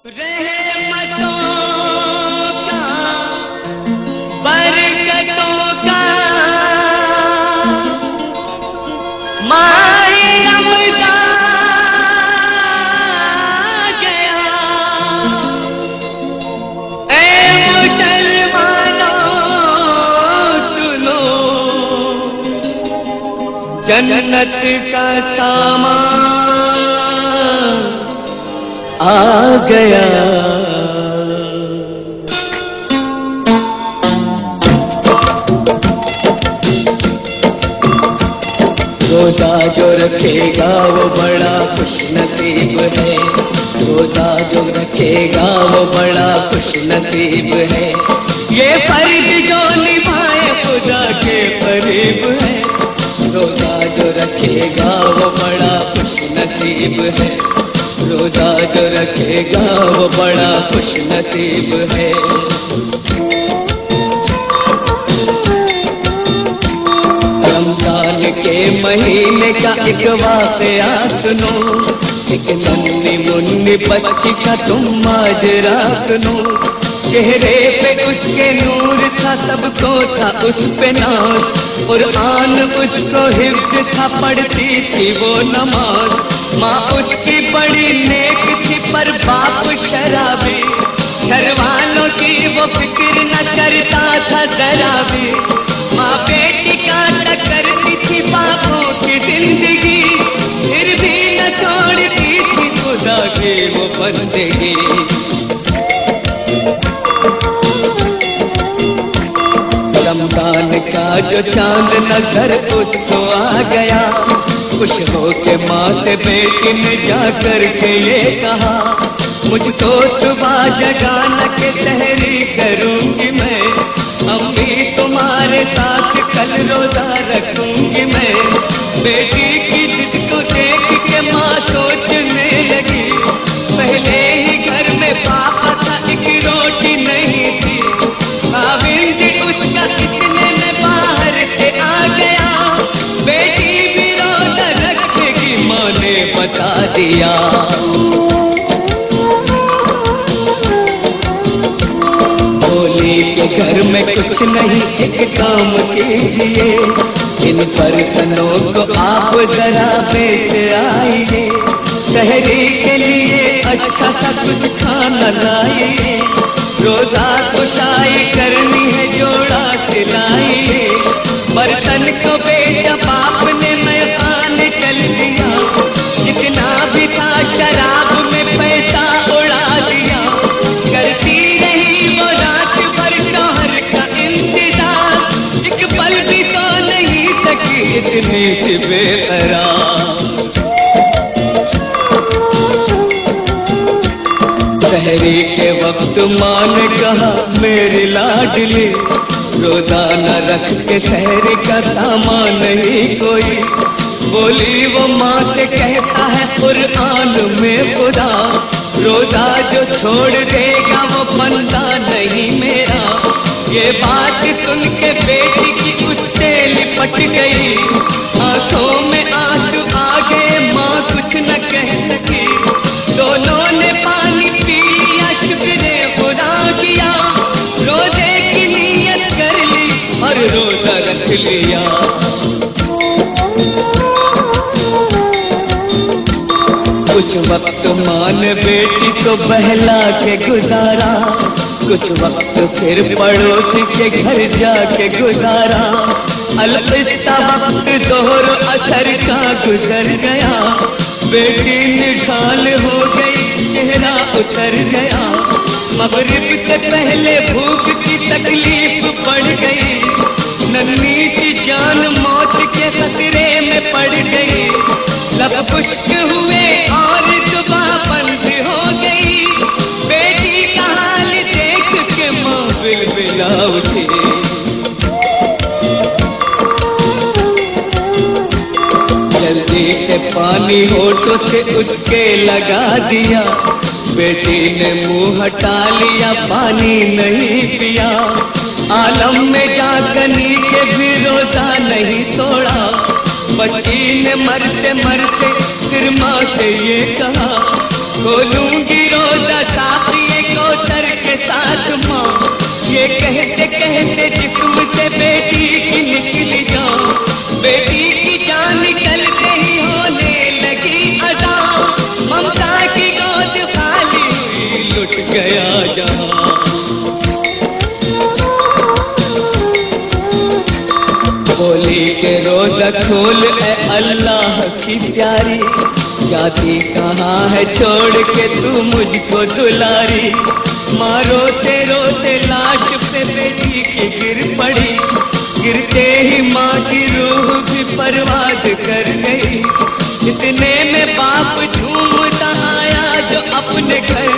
रहमतों का बरकतों का माह रमज़ान गया। ऐ मुसलमानों सुनो, जन्नत का सामान आ गया। रोजा जो रखेगा वो बड़ा खुशनसीब है। रोजा जो रखेगा वो बड़ा खुशनसीब है। ये फर्ज जो निभाए खुदा के करीब है। रोजा जो रखेगा वो बड़ा खुशनसीब है। रोजा जो रखेगा वो बड़ा खुशनसीब है। रमजान के महीने का एक वाक़या सुनो, एक नन्ही मुन्नी बच्ची का तुम माजरा सुनो। चेहरे पे उसके नूर था, सबको था उस पे नाज। कुरान उसको हिफ्ज़ था, पढ़ती थी वो नमाज। माँ उसकी बड़ी नेक थी पर बाप शराबी। घर वालों की वो फिक्र न करता था जरा भी। माँ बेटी का करती थी बापों की जिंदगी, फिर भी न छोड़ती थी खुदा की वो बंदगी। रमजान का जो चांद नजर उसको आ गया। खुश हो के माँ से बेटी ने जाकर के ये कहा, मुझको सुबह जगाना के सहरी करूंगी मैं। अम्मी तुम्हारे साथ कल रोजा रखूंगी मैं। बेटी की जिद को देख के माँ सोचने लगी, पहले ही घर में पापा था, एक रोटी नहीं थी। खाविंद उसका इतने में बाहर से आ गया। बेटी भी रोजा रखेगी माँ ने बता दिया। के घर में कुछ नहीं, एक काम कीजिए, इन बर्तनों को आप जरा बेच आइए। शहरी के लिए अच्छा सा कुछ खाना लाइए। रोजा कुशाई करनी है, जोड़ा सिलाइए। बर्तन को बेचा बाप ने, मैं खाने चल दिया। जितना भी था शराब में पैसा उड़ा दिया। करती रही वो रात भर शौहर का इंतजार, एक पल भी तो नहीं सकी इतनी सी बेकरार। सहरी के वक्त माँ ने कहा, मेरी लाडली रोजा न रख के सहरी का सामान नहीं कोई। बोली वो माँ से कहता है कुरान में खुदा, रोजा जो छोड़ देगा वो बंदा नहीं मेरा। ये बात सुन के बेटी की उससे लिपट गई। आंखों में आंसू आ गए, माँ कुछ न कह सकी। दोनों ने पानी पी लिया, शुक्र खुदा किया। रोजे की नीयत कर ली और रोजा रख लिया। कुछ वक्त माँ ने बेटी को बहला के गुजारा। कुछ वक्त फिर पड़ोसी के घर जाके गुजारा। अलविदा वक्त जोहर असर का गुजर गया। बेटी निढाल हो गई, चेहरा उतर गया। मगरिब से पहले भूख की तकलीफ बढ़ गई। नन्ही सी जान मौत के खतरे में पड़ गई। लब खुश्क हुए और जुबां बंद हो गई। बेटी का हाल देख के माँ बिलबिला उठी। जल्दी से पानी होठों से उसके लगा दिया। बेटी ने मुंह हटा लिया, पानी नहीं पिया। आलम में जाकर नीचे भी रोजा नहीं तोड़ा। बच्ची ने मरते मरते फिर माँ से ये कहा, खोलूंगी रोजा। ये कहते कहते जिस्म से बेटी की निकली जान, बेटी की जान निकलते ही होने लगी अदा, ममता की गोद खाली हुई लुट गया जहां। बोली के रोज़ा खोल ए अल्लाह की प्यारी, जाती कहाँ है छोड़ के तू मुझको दुलारी। माँ रोते रोते लाश पे बेटी की गिर पड़ी, गिरते ही माँ की रूह भी परवाज कर गई। इतने में बाप झूमता आया जो अपने घर,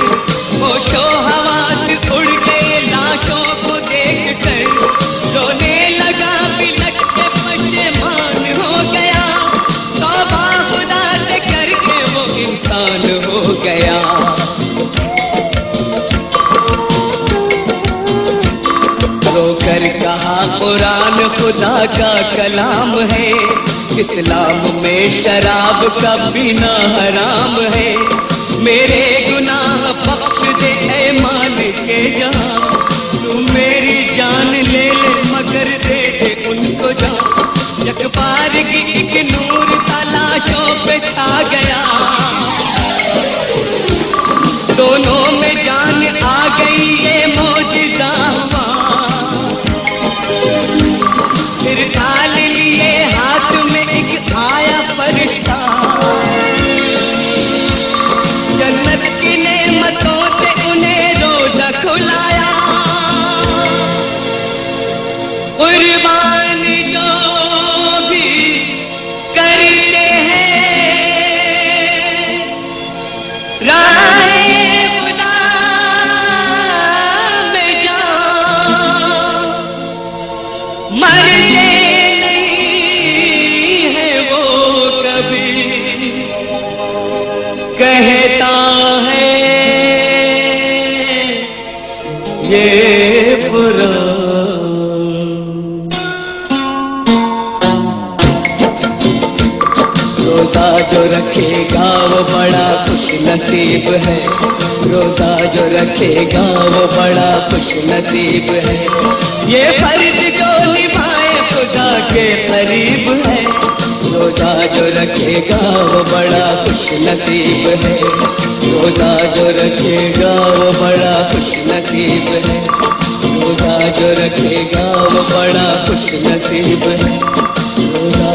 होशो हवास उड़ गए लाशों को देख कर, रोने लगा बिलख के पशेमान हो गया, तौबा खुदा से करके वो इंसान हो गया। रोकर कहा कुरान खुदा का कलाम है, इस्लाम में शराब का पीना हराम है। मेरे गुनाह बख्श दे ऐ मालिक के जहां, तू मेरी जान ले ले मगर दे दे उनको जान। यकबार की एक नूर तलाशों पे छा गया, दोनों में जान आ गई ये मौजिज़ा हुआ। फिर डाल लिए हाथ में एक आया फरिश्ता, जन्नत की नेमतों से उन्हें रोज़ा खुलाया। कुर्बान जो भी करते हैं राहे खुदा में जान, मरते नहीं है वो कभी, कहता है ये पुराण। रोज़ा जो रखेगा वो बड़ा खुश नसीब है, रोज़ा जो रखेगा वो बड़ा खुश नसीब है। ये फर्ज जो निभाए खुदा के करीब है, रोज़ा जो रखेगा वो बड़ा खुश नसीब है। रोज़ा जो रखेगा वो बड़ा खुश नसीब है, रोज़ा जो रखेगा वो बड़ा खुश नसीब है। रोज़ा